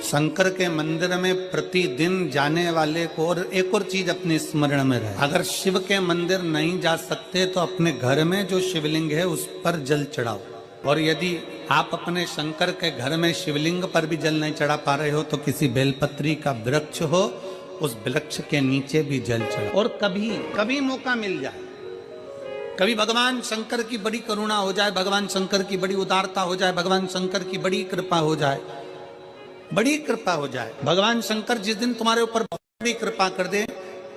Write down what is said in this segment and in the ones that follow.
शंकर के मंदिर में प्रतिदिन जाने वाले को, और एक और चीज अपने स्मरण में रहे, अगर शिव के मंदिर नहीं जा सकते तो अपने घर में जो शिवलिंग है उस पर जल चढ़ाओ। और यदि आप अपने शंकर के घर में शिवलिंग पर भी जल नहीं चढ़ा पा रहे हो तो किसी बेलपत्री का वृक्ष हो, उस वृक्ष के नीचे भी जल चढ़ाओ। और कभी कभी मौका मिल जाए, कभी भगवान शंकर की बड़ी करुणा हो जाए, भगवान शंकर की बड़ी उदारता हो जाए, भगवान शंकर की बड़ी कृपा हो जाए, बड़ी कृपा हो जाए, भगवान शंकर जिस दिन तुम्हारे ऊपर बड़ी कृपा कर दे,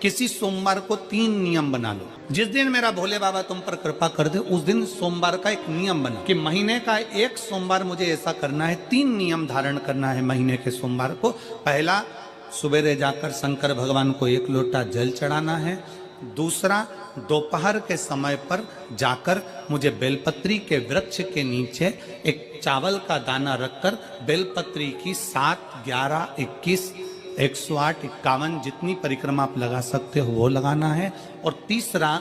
किसी सोमवार को 3 नियम बना लो। जिस दिन मेरा भोले बाबा तुम पर कृपा कर दे उस दिन सोमवार का एक नियम बना कि महीने का एक सोमवार मुझे ऐसा करना है, 3 नियम धारण करना है महीने के सोमवार को। पहला, सुबेरे जाकर शंकर भगवान को 1 लोटा जल चढ़ाना है। दूसरा, दोपहर के समय पर जाकर मुझे बेलपत्री के वृक्ष के नीचे एक चावल का दाना रखकर बेलपत्री की 7, 11, 21, 108, 51 जितनी परिक्रमा आप लगा सकते हो वो लगाना है। और तीसरा,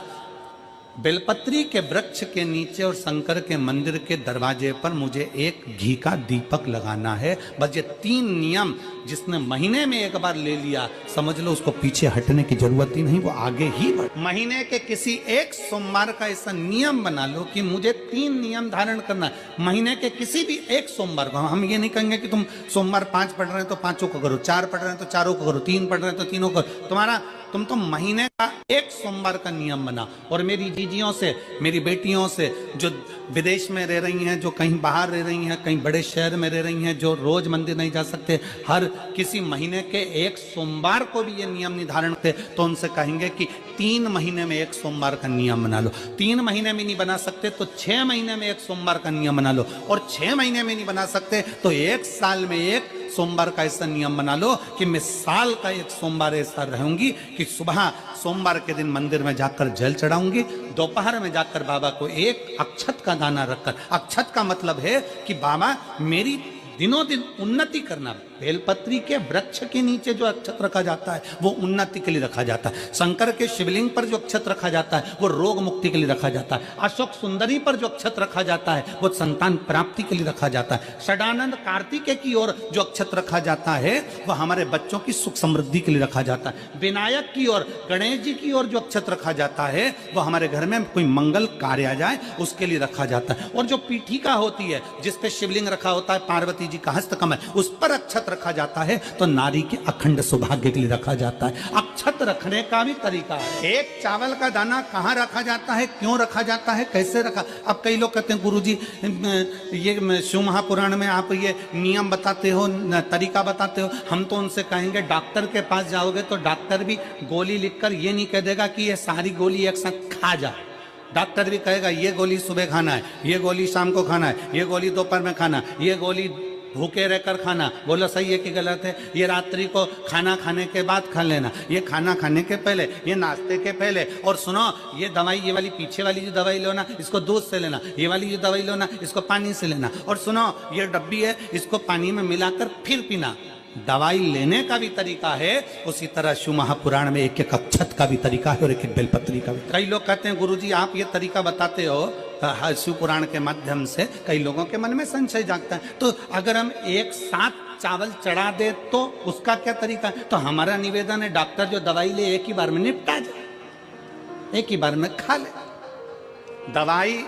बेलपत्री के वृक्ष के नीचे और शंकर के मंदिर के दरवाजे पर मुझे एक घी का दीपक लगाना है। बस ये 3 नियम जिसने महीने में एक बार ले लिया, समझ लो उसको पीछे हटने की जरूरत ही नहीं, वो आगे ही बढ़। महीने के किसी एक सोमवार का ऐसा नियम बना लो कि मुझे 3 नियम धारण करना है महीने के किसी भी एक सोमवार को। हम ये नहीं कहेंगे कि तुम सोमवार 5 पढ़ रहे हैं तो 5 को करो, 4 पढ़ रहे हैं तो 4 को करो, 3 पढ़ रहे हैं तो 3 को करो। तुम तो महीने का एक सोमवार का नियम बना। और मेरी जीजियों से, मेरी बेटियों से जो विदेश में रह रही हैं, जो कहीं बाहर रह रही हैं, कहीं बड़े शहर में रह रही हैं, जो रोज मंदिर नहीं जा सकते, हर किसी महीने के एक सोमवार को भी ये नियम निर्धारण करते, तो उनसे कहेंगे कि 3 महीने में एक सोमवार का नियम बना लो। 3 महीने में नहीं बना सकते तो 6 महीने में एक सोमवार का नियम बना लो। और 6 महीने में नहीं बना सकते तो 1 साल में एक सोमवार का ऐसा नियम बना लो कि मैं साल का एक सोमवार ऐसा रहूंगी कि सुबह सोमवार के दिन मंदिर में जाकर जल चढ़ाऊंगी, दोपहर में जाकर बाबा को एक अक्षत का दाना रखकर, अक्षत का मतलब है कि बाबा मेरी दिनों दिन उन्नति करना। बेलपत्री के वृक्ष के नीचे जो अक्षत रखा जाता है वो उन्नति के लिए रखा जाता है। शंकर के शिवलिंग पर जो अक्षत रखा जाता है वो रोग मुक्ति के लिए रखा जाता है। अशोक सुंदरी पर जो अक्षत रखा जाता है वो संतान प्राप्ति के लिए रखा जाता है। षडानंद कार्तिकेय की ओर जो अक्षत रखा जाता है वो हमारे बच्चों की सुख समृद्धि के लिए रखा जाता है। विनायक की ओर, गणेश जी की ओर जो अक्षत रखा जाता है वो हमारे घर में कोई मंगल कार्य आ जाए उसके लिए रखा जाता है। और जो पीठिका होती है जिसपे शिवलिंग रखा होता है, पार्वती जी का हस्तकमल, उस पर अक्षत रखा जाता है तो नारी के अखंड सौभाग्य के लिए रखा जाता है। अक्षत रखने का भी तरीका है। एक चावल का दाना कहाँ रखा जाता है, क्यों रखा जाता है, कैसे रखा। अब कई लोग कहते हैं गुरुजी ये शिव महापुराण में आप ये नियम बताते हो, तरीका बताते हो। हम तो उनसे कहेंगे डॉक्टर के पास जाओगे तो डॉक्टर भी गोली लिखकर ये नहीं कह देगा कि ये सारी गोली एक साथ खा जा। डॉक्टर भी कहेगा ये गोली सुबह खाना है, ये गोली शाम को खाना है, ये गोली दोपहर में खाना, ये गोली भूखे रहकर खाना। बोलो सही है कि गलत है। ये रात्रि को खाना खाने के बाद खा लेना, ये खाना खाने के पहले, ये नाश्ते के पहले। और सुनो, ये दवाई, ये वाली पीछे वाली जो दवाई लो ना इसको दूध से लेना, ये वाली जो दवाई लो ना इसको पानी से लेना। और सुनो, ये डब्बी है इसको पानी में मिलाकर फिर पीना। दवाई लेने का भी तरीका है, उसी तरह शिव महापुराण में एक एक अक्षत का भी तरीका है और एक एक बेलपत्री का भी। कई लोग कहते हैं गुरुजी आप ये तरीका बताते हो शिव पुराण के माध्यम से, कई लोगों के मन में संशय जागता है तो अगर हम एक साथ चावल चढ़ा दे तो उसका क्या तरीका है। तो हमारा निवेदन है डॉक्टर जो दवाई ले एक ही बार में निपटा जाए, एक ही बार में खा ले। दवाई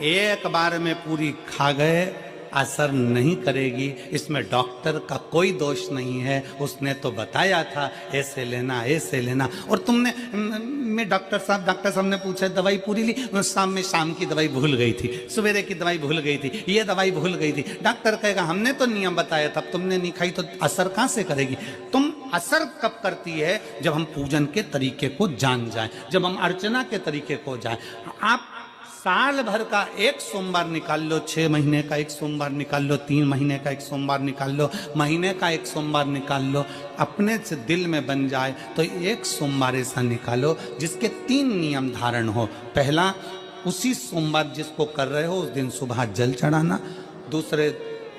एक बार में पूरी खा गए असर नहीं करेगी, इसमें डॉक्टर का कोई दोष नहीं है। उसने तो बताया था ऐसे लेना, ऐसे लेना। और तुमने मैं डॉक्टर साहब ने पूछा दवाई पूरी ली, शाम की दवाई भूल गई थी, सवेरे की दवाई भूल गई थी, ये दवाई भूल गई थी। डॉक्टर कहेगा हमने तो नियम बताया था, तुमने नहीं खाई तो असर कहाँ से करेगी। तुम असर कब करती है जब हम पूजन के तरीके को जान जाएं, जब हम अर्चना के तरीके को जाएं। आप साल भर का एक सोमवार निकाल लो, 6 महीने का एक सोमवार निकाल लो, 3 महीने का एक सोमवार निकाल लो, महीने का एक सोमवार निकाल लो, अपने से दिल में बन जाए तो एक सोमवार ऐसा निकालो जिसके 3 नियम धारण हो। पहला, उसी सोमवार जिसको कर रहे हो उस दिन सुबह जल चढ़ाना। दूसरे,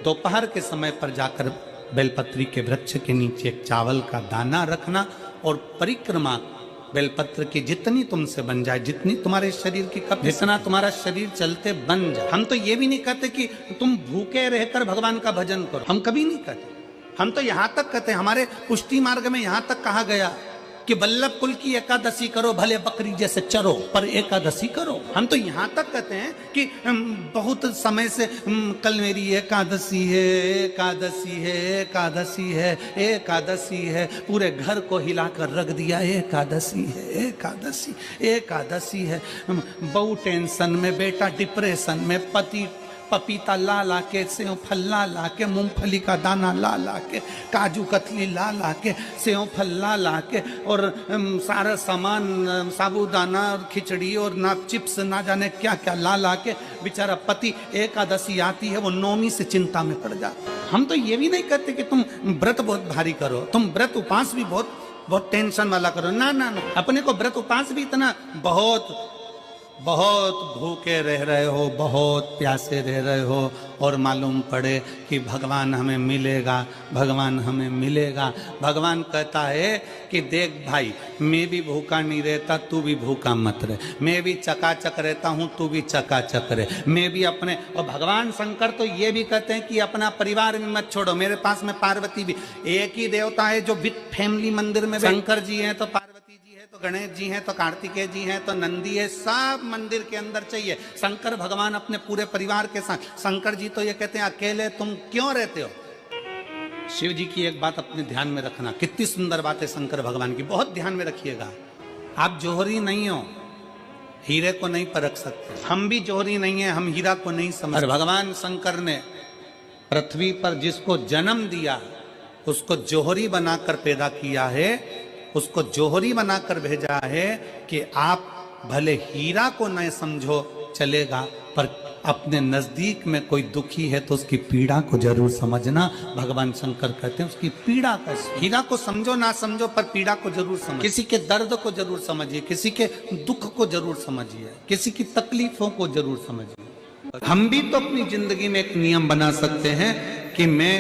दोपहर के समय पर जाकर बेलपत्री के वृक्ष के नीचे एक चावल का दाना रखना। और परिक्रमा बेलपत्र की जितनी तुमसे बन जाए, जितनी तुम्हारे शरीर की कब, जितना तुम्हारा शरीर चलते बन जाए। हम तो ये भी नहीं कहते कि तुम भूखे रहकर भगवान का भजन करो, हम कभी नहीं कहते। हम तो यहां तक कहते हैं, हमारे पुष्टि मार्ग में यहां तक कहा गया कि वल्लभ कुल की एकादशी करो, भले बकरी जैसे चरो पर एकादशी करो। हम तो यहां तक कहते हैं कि बहुत समय से कल मेरी एकादशी है, एकादशी है, एकादशी है, एकादशी है, पूरे घर को हिलाकर रख दिया, एकादशी है, एकादशी, एकादशी है। बहू टेंशन में, बेटा डिप्रेशन में, पति पपीता ला ला के, सेव फल ला ला के, मूंगफली का दाना ला ला के, काजू कतली ला ला के, सेव फल ला ला के, और सारा सामान, साबूदाना और खिचड़ी और ना चिप्स ना जाने क्या क्या ला ला के, बेचारा पति एकादशी आती है वो नौमी से चिंता में पड़ जाता। हम तो ये भी नहीं कहते कि तुम व्रत बहुत भारी करो, तुम व्रत उपास भी बहुत टेंशन वाला करो, ना ना ना। अपने को व्रत उपास भी इतना बहुत भूखे रह रहे हो, बहुत प्यासे रह रहे हो, और मालूम पड़े कि भगवान हमें मिलेगा, भगवान हमें मिलेगा। भगवान कहता है कि देख भाई, मैं भी भूखा नहीं रहता, तू भी भूखा मत रहे, मैं भी चकाचक रहता हूँ, तू भी चकाचक रहे, मैं भी अपने। और भगवान शंकर तो ये भी कहते हैं कि अपना परिवार भी मत छोड़ो। मेरे पास में पार्वती भी, एक ही देवता है जो विद फैमिली मंदिर में, शंकर जी हैं तो पार्वती जी है, तो गणेश जी हैं, तो कार्तिकेय जी हैं, तो नंदी है, सब मंदिर के अंदर चाहिए। शंकर भगवान अपने पूरे परिवार के साथ। शंकर जी तो ये कहते हैं अकेले तुम क्यों रहते हो। शिव जी की एक बात अपने ध्यान में रखना, कितनी सुंदर बात है शंकर भगवान की, बहुत ध्यान में रखिएगा। आप जोहरी नहीं हो, हीरे को नहीं परख सकते, हम भी जोहरी नहीं है, हम हीरा को नहीं समझ। भगवान शंकर ने पृथ्वी पर जिसको जन्म दिया उसको जोहरी बनाकर पैदा किया है, उसको जोहरी बनाकर भेजा है कि आप भले हीरा को न समझो चलेगा, पर अपने नजदीक में कोई दुखी है तो उसकी पीड़ा को जरूर समझना। भगवान शंकर कहते हैं उसकी पीड़ा का, हीरा को समझो ना समझो पर पीड़ा को जरूर समझो, किसी के दर्द को जरूर समझिए, किसी के दुख को जरूर समझिए, किसी की तकलीफों को जरूर समझिए। हम भी तो अपनी जिंदगी में एक नियम बना सकते हैं कि मैं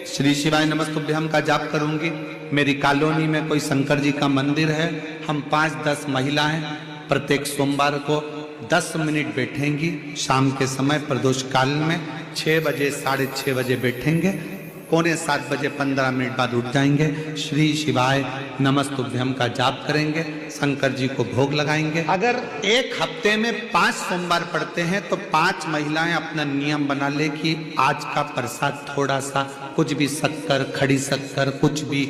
श्री शिवाय नमस्तुभ्यम का जाप करूंगी, मेरी कॉलोनी में कोई शंकर जी का मंदिर है, हम 5-10 महिलाएं प्रत्येक सोमवार को 10 मिनट बैठेंगी, शाम के समय प्रदोष काल में 6 बजे 6:30 बजे बैठेंगे, 6:45 बजे 15 मिनट बाद उठ जाएंगे, श्री शिवाय नमस्तुभ्यम का जाप करेंगे, शंकर जी को भोग लगाएंगे। अगर एक हफ्ते में 5 सोमवार पड़ते हैं तो 5 महिलाएं अपना नियम बना ले कि आज का प्रसाद थोड़ा सा, कुछ भी शक्कर, खड़ी शक्कर, कुछ भी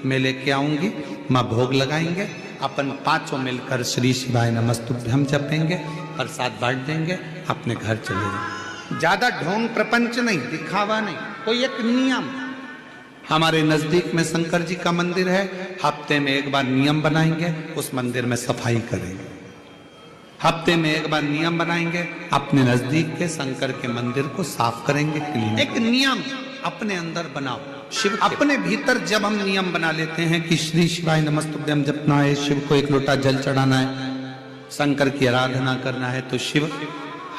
मैं लेके आऊंगी, माँ भोग लगाएंगे, अपन 5 मिलकर श्री शिवाय नमस्तुभ्यम जपेंगे, प्रसाद बांट देंगे, अपने घर चले जाएंगे। ज्यादा ढोंग प्रपंच नहीं, दिखावा नहीं, कोई एक नियम। हमारे नजदीक में शंकर जी का मंदिर है, हफ्ते में एक बार नियम बनाएंगे, उस मंदिर में सफाई करेंगे। हफ्ते में एक बार नियम बनाएंगे, अपने नजदीक के शंकर के मंदिर को साफ करेंगे, क्लीन। एक नियम अपने अंदर बनाओ। शिव अपने भीतर जब हम नियम बना लेते हैं कि श्री शिवाय नमस्तुभ्यम जपना है, शिव को 1 लोटा जल चढ़ाना है, शंकर की आराधना करना है, तो शिव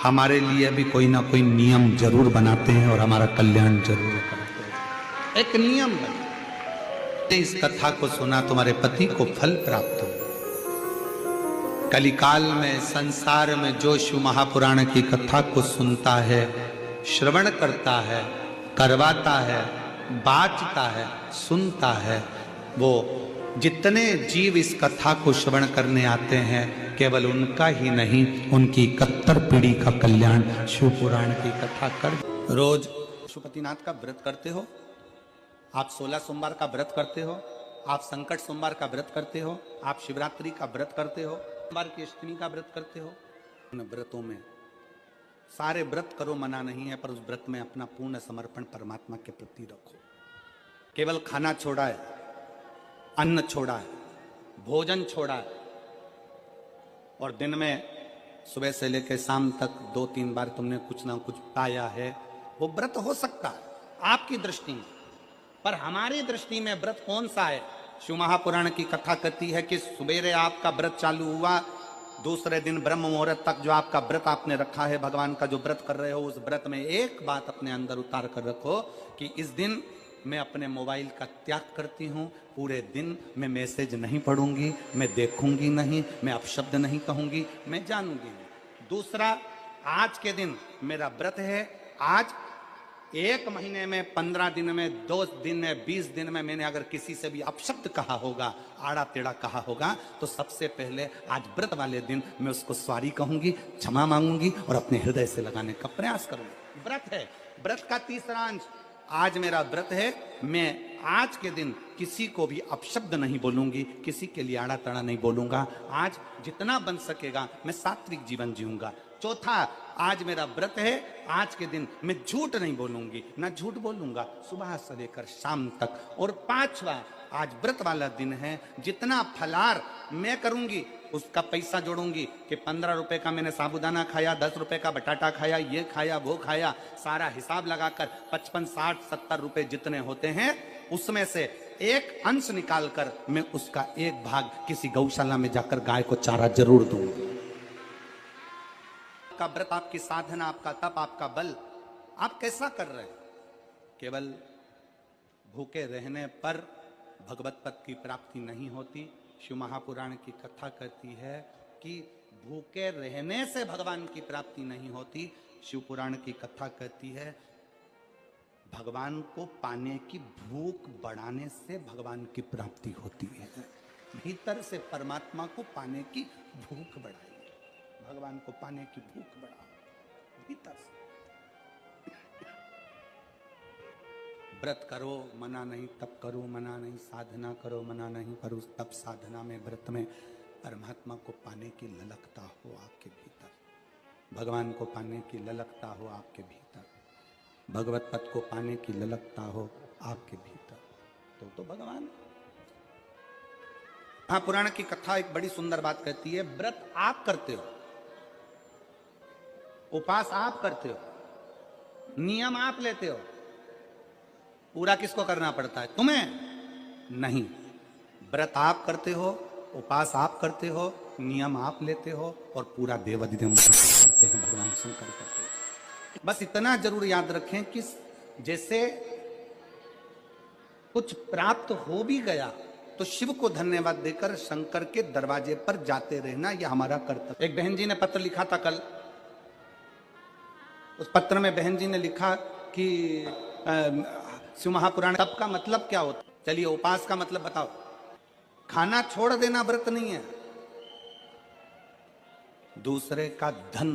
हमारे लिए भी कोई ना कोई नियम जरूर बनाते हैं और हमारा कल्याण जरूर करते हैं। एक नियम बना, इस कथा को सुना, तुम्हारे पति को फल प्राप्त हो। कलिकाल में संसार में जो शिव महापुराण की कथा को सुनता है, श्रवण करता है, करवाता है, बाँचता है, सुनता है, वो जितने जीव इस कथा को श्रवण करने आते हैं, केवल उनका ही नहीं, उनकी 71 पीढ़ी का कल्याण शिव पुराण की कथा कर। रोज पशुपतिनाथ का व्रत करते हो आप, 16 सोमवार का व्रत करते हो आप, संकट सोमवार का व्रत करते हो आप, शिवरात्रि का व्रत करते हो, सोमवार की अष्टमी का व्रत करते हो। उन व्रतों में सारे व्रत करो, मना नहीं है, पर उस व्रत में अपना पूर्ण समर्पण परमात्मा के प्रति रखो। केवल खाना छोड़ा है, अन्न छोड़ा है, भोजन छोड़ा है, और दिन में सुबह से लेकर शाम तक 2-3 बार तुमने कुछ ना कुछ पाया है, वो व्रत हो सकता है आपकी दृष्टि में, पर हमारी दृष्टि में व्रत कौन सा है। शिव महापुराण की कथा कहती है कि सुबेरे आपका व्रत चालू हुआ, दूसरे दिन ब्रह्म मुहूर्त तक जो आपका व्रत आपने रखा है, भगवान का जो व्रत कर रहे हो, उस व्रत में एक बात अपने अंदर उतार कर रखो कि इस दिन मैं अपने मोबाइल का त्याग करती हूँ, पूरे दिन मैं मैसेज नहीं पढ़ूंगी, मैं देखूंगी नहीं, मैं अपशब्द नहीं कहूंगी, मैं जानूंगी नहीं। दूसरा, आज के दिन मेरा व्रत है, आज 1 महीने में, 15 दिन में, 2 दिन में, 20 दिन में मैंने अगर किसी से भी अपशब्द कहा होगा, आड़ा टेढ़ा कहा होगा, तो सबसे पहले आज व्रत वाले दिन मैं उसको सॉरी कहूंगी, क्षमा मांगूंगी और अपने हृदय से लगाने का प्रयास करूंगी। व्रत है, व्रत का तीसरा अंश, आज मेरा व्रत है, मैं आज के दिन किसी को भी अपशब्द नहीं बोलूंगी, किसी के लिए आड़ा टेढ़ा नहीं बोलूंगा। आज जितना बन सकेगा मैं सात्विक जीवन जीऊंगा। चौथा, आज मेरा व्रत है, आज के दिन मैं झूठ नहीं बोलूंगी, ना झूठ बोलूंगा सुबह से लेकर शाम तक। और 5वां, आज व्रत वाला दिन है, जितना फलार मैं करूंगी उसका पैसा जोड़ूंगी कि 15 रुपए का मैंने साबुदाना खाया, 10 रुपए का बटाटा खाया, ये खाया वो खाया, सारा हिसाब लगाकर 55, 60, 70 रुपए जितने होते हैं उसमें से एक अंश निकालकर मैं उसका एक भाग किसी गौशाला में जाकर गाय को चारा जरूर दूंगी। आपका व्रत, आपकी साधना, आपका तप, आपका बल, आप कैसा कर रहे हैं? केवल भूखे रहने पर भगवत पद की प्राप्ति नहीं होती। शिव महापुराण की कथा कहती है कि भूखे रहने से भगवान की प्राप्ति नहीं होती। शिव पुराण की कथा कहती है भगवान को पाने की भूख बढ़ाने से भगवान की प्राप्ति होती है। भीतर से परमात्मा को पाने की भूख बढ़ाइए, भगवान को पाने की भूख बढ़ाओ भीतर से। व्रत करो मना नहीं, तप करो मना नहीं, साधना करो मना नहीं, पर उस तप साधना में, व्रत में परमात्मा को पाने की ललकता हो आपके भीतर, भगवान को पाने की ललकता हो आपके भीतर, भगवत पद को पाने की ललकता हो आपके भीतर, तो भगवान। हाँ, पुराण की कथा एक बड़ी सुंदर बात कहती है, व्रत आप करते हो, उपास आप करते हो, नियम आप लेते हो, पूरा किसको करना पड़ता है? तुम्हें नहीं। व्रत आप करते हो, उपास आप करते हो, नियम आप लेते हो और पूरा देवाधिदेव करते हैं, भगवान शंकर करते हैं। बस इतना जरूर याद रखें कि जैसे कुछ प्राप्त हो भी गया तो शिव को धन्यवाद देकर शंकर के दरवाजे पर जाते रहना, यह हमारा कर्तव्य। एक बहन जी ने पत्र लिखा था कल, उस पत्र में बहन जी ने लिखा कि शिव महापुराण तप का मतलब क्या होता? चलिए, उपास का मतलब बताओ। खाना छोड़ देना व्रत नहीं है, दूसरे का धन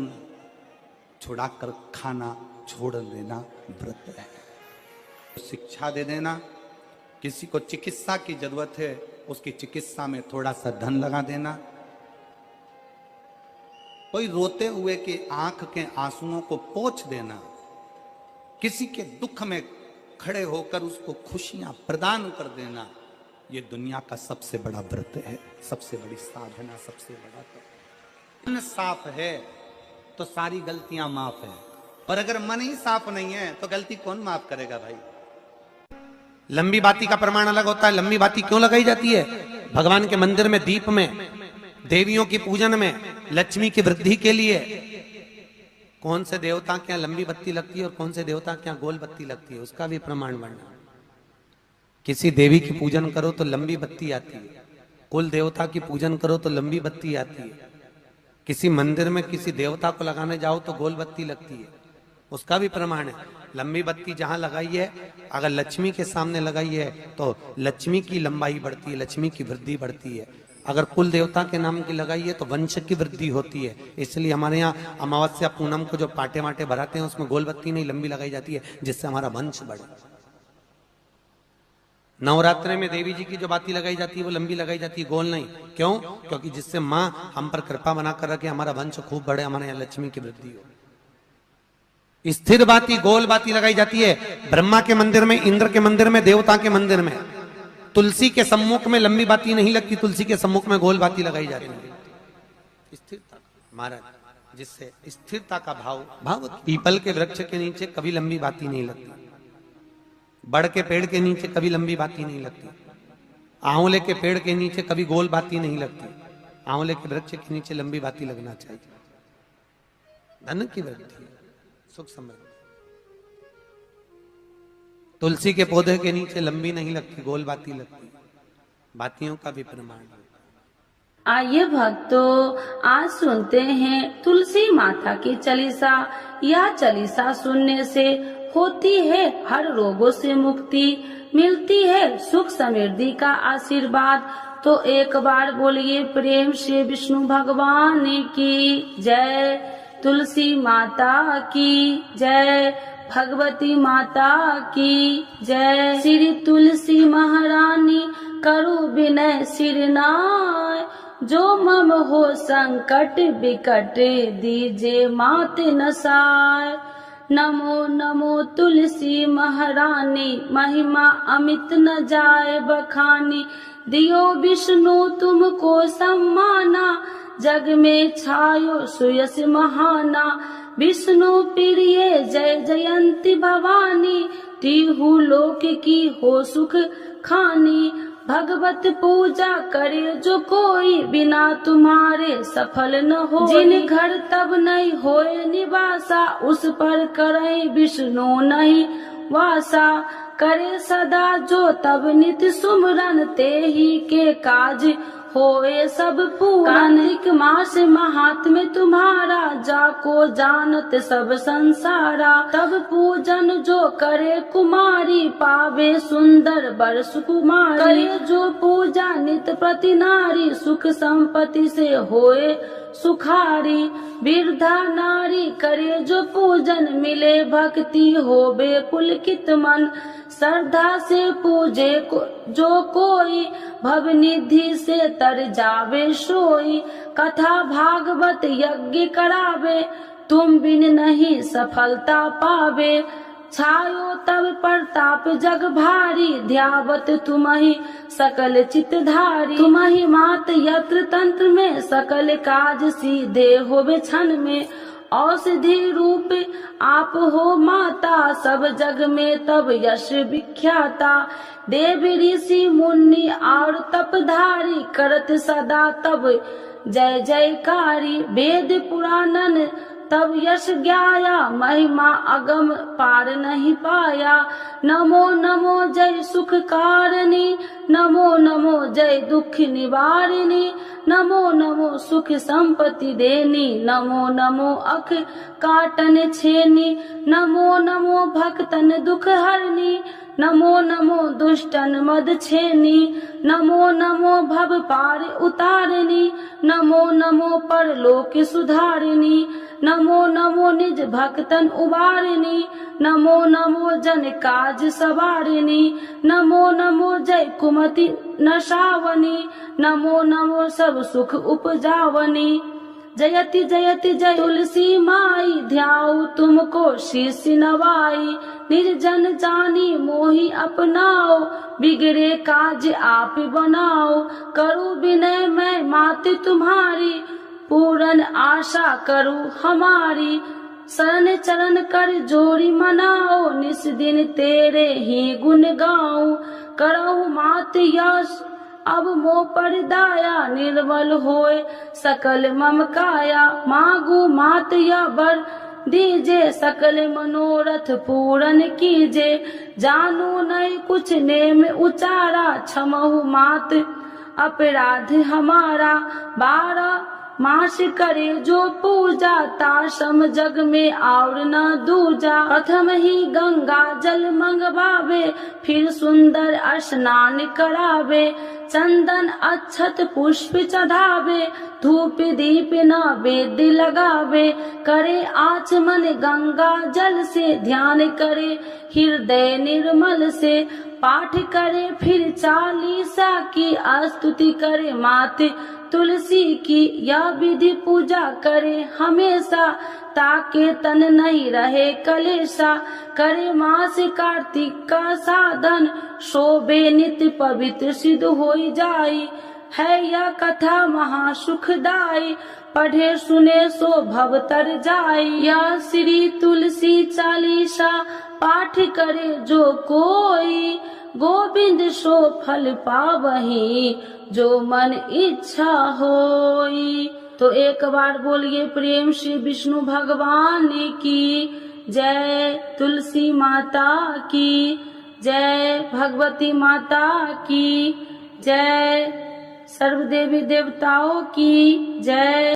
छुड़ाकर खाना छोड़ देना व्रत है। शिक्षा दे देना, किसी को चिकित्सा की जरूरत है उसकी चिकित्सा में थोड़ा सा धन लगा देना, कोई रोते हुए की आंख के आंसुओं को पोंछ देना, किसी के दुख में खड़े होकर उसको खुशियां प्रदान कर देना, ये दुनिया का सबसे बड़ा व्रत है, सबसे बड़ी साधना, सबसे बड़ा तप। मन साफ है तो सारी गलतियां माफ है, और अगर मन ही साफ नहीं है तो गलती कौन माफ करेगा भाई? लंबी बाती का प्रमाण अलग होता है। लंबी बाती क्यों लगाई जाती है? भगवान के मंदिर में, दीप में, देवियों की पूजन में, लक्ष्मी की वृद्धि के लिए। कौन से देवता के यहाँ लंबी बत्ती लगती है और कौन से देवता के यहाँ गोल बत्ती लगती है, उसका भी प्रमाण बनना। किसी देवी की पूजन करो तो लंबी बत्ती आती है, कुल देवता की पूजन करो तो लंबी बत्ती आती है, किसी मंदिर में किसी देवता को लगाने जाओ तो गोल बत्ती लगती है, उसका भी प्रमाण है। लंबी बत्ती जहां लगाई है, अगर लक्ष्मी के सामने लगाई है तो लक्ष्मी की लंबाई बढ़ती है, लक्ष्मी की वृद्धि बढ़ती है। अगर कुल देवता के नाम की लगाई है तो वंश की वृद्धि होती है। इसलिए हमारे यहाँ अमावस्या पूनम को जो पाटे वाटे भराते हैं उसमें गोल बत्ती नहीं लंबी लगाई जाती है, जिससे हमारा वंश बढ़े। नवरात्रि में देवी जी की जो बाती लगाई जाती है वो लंबी लगाई जाती है, गोल नहीं। क्यों? क्योंकि जिससे माँ हम पर कृपा बनाकर रखे, हमारा वंश खूब बढ़े, हमारे यहाँ लक्ष्मी की वृद्धि हो। स्थिर बाती, गोल बाती लगाई जाती है ब्रह्मा के मंदिर में, इंद्र के मंदिर में, देवता के मंदिर में। तुलसी के सम्मुख में लंबी बाती नहीं लगती, तुलसी के सम्मुख में गोल बाती लगाई जाती है। स्थिरता महाराज, जिससे स्थिरता का भाव। पीपल के वृक्ष के नीचे कभी लंबी बाती नहीं लगती, बड़ के पेड़ के नीचे कभी लंबी बाती नहीं लगती, आंवले के पेड़ के नीचे कभी गोल बाती नहीं लगती। आंवले के वृक्ष के नीचे लंबी बाती लगना चाहिए। धन की वृद्धि, सुख समृद्धि। तुलसी के पौधे के नीचे लंबी नहीं लगती, गोल बाती लगती। बातियों का भी प्रमाण। आइए भक्तों, आज सुनते हैं तुलसी माता की चालीसा। यह चालीसा सुनने से होती है हर रोगों से मुक्ति, मिलती है सुख समृद्धि का आशीर्वाद। तो एक बार बोलिए प्रेम से विष्णु भगवान की जय, तुलसी माता की जय, भगवती माता की जय। श्री तुलसी महारानी करो विनय सिरनाय, जो मम हो संकट विकट दीजे मात नसाय। नमो नमो तुलसी महारानी, महिमा अमित न जाए बखानी, दियो विष्णु तुमको सम्माना, जग में छायो सुयस महाना। विष्णु प्रिय जय जयंती भवानी, तिहु लोक की हो सुख खानी। भगवत पूजा करे जो कोई, बिना तुम्हारे सफल न हो। जिन घर तब नहीं होए निवासा, उस पर करे विष्णु नहीं वासा। करे सदा जो तब नित सुमरन, ते ही के काज होए सब पूरन। कार्तिक मास महात्म्य तुम्हारा, जाको जानत सब संसारा। तब पूजन जो करे कुमारी, पावे सुंदर बर सुकुमारी। करे जो पूजा नित प्रति नारी, सुख संपत्ति से होए सुखारी। वृद्धा नारी करे जो पूजन, मिले भक्ति होवे पुलकित मन। श्रद्धा से पूजे जो कोई, भव निधि से तर जावे सोई। कथा भागवत यज्ञ करावे, तुम बिन नहीं सफलता पावे। छायो तब प्रताप जग भारी, ध्यावत तुम्हि सकल चितधारी। तुम्हि मात यत्र तंत्र में, सकल काज सीधे होवे क्षण में। औषधि रूप आप हो माता, सब जग में तब यश विख्याता। देव ऋषि मुनि और तपधारी, करत सदा तब जय जयकारी। वेद पुराणन तब यश ज्ञाया, महिमा अगम पार नहीं पाया। नमो नमो जय सुख कारिणी, नमो नमो जय दुख निवारिणी। नमो नमो सुख संपत्ति देनी, नमो नमो अख काटन छेनी। नमो नमो भक्तन दुख हरनी, नमो नमो दुष्टन मद छेनी। नमो नमो भव पार उतारिणी, नमो नमो परलोक सुधारिणी। नमो नमो निज भक्तन उबारिणी, नमो नमो जन काज सवारिणी। नमो नमो जय कुमति नशावनी, नमो नमो सब सुख उपजावनी। जयति जयति जय तुलसी माई, ध्याऊ तुमको शीश नवाई। निर्जन जानी मोहि अपनाओ, बिगड़े काज आप बनाओ। करूँ विनय मैं मात तुम्हारी, पूरन आशा करूँ हमारी। शरण चरण कर जोरी मनाओ, निस दिन तेरे ही गुण गाऊं। करहु मात यश अब मोह पर दाया, निर्मल होए सकल मम काया। मांगू मात या बर दीजे, सकल मनोरथ पूरन कीजे। जानू नहीं कुछ नेम उचारा, क्षमहु मात अपराध हमारा। 12 मास करे जो पूजा, ताशम जग में और न दूजा। प्रथम ही गंगा जल मंगवावे, फिर सुंदर स्नान करावे। चंदन अक्षत पुष्प चढ़ावे, धूप दीप नैवेद्य लगावे। करे आचमन गंगा जल से, ध्यान करे हृदय निर्मल से। पाठ करे फिर 40 की, स्तुति करे मात तुलसी की। यह विधि पूजा करे हमेशा, ताके तन नहीं रहे कलेशा। करे मास कार्तिक का साधन, शोभे नित्य पवित्र सिद्ध हो जाई। है यह कथा महासुखदाई, पढ़े सुने सो भव तर जाई। यह श्री तुलसी चालीसा, पाठ करे जो कोई। गोविंद सो फल पावही, जो मन इच्छा होई। तो एक बार बोलिए प्रेम से विष्णु भगवान की जय, तुलसी माता की जय, भगवती माता की जय, सर्व देवी देवताओं की जय।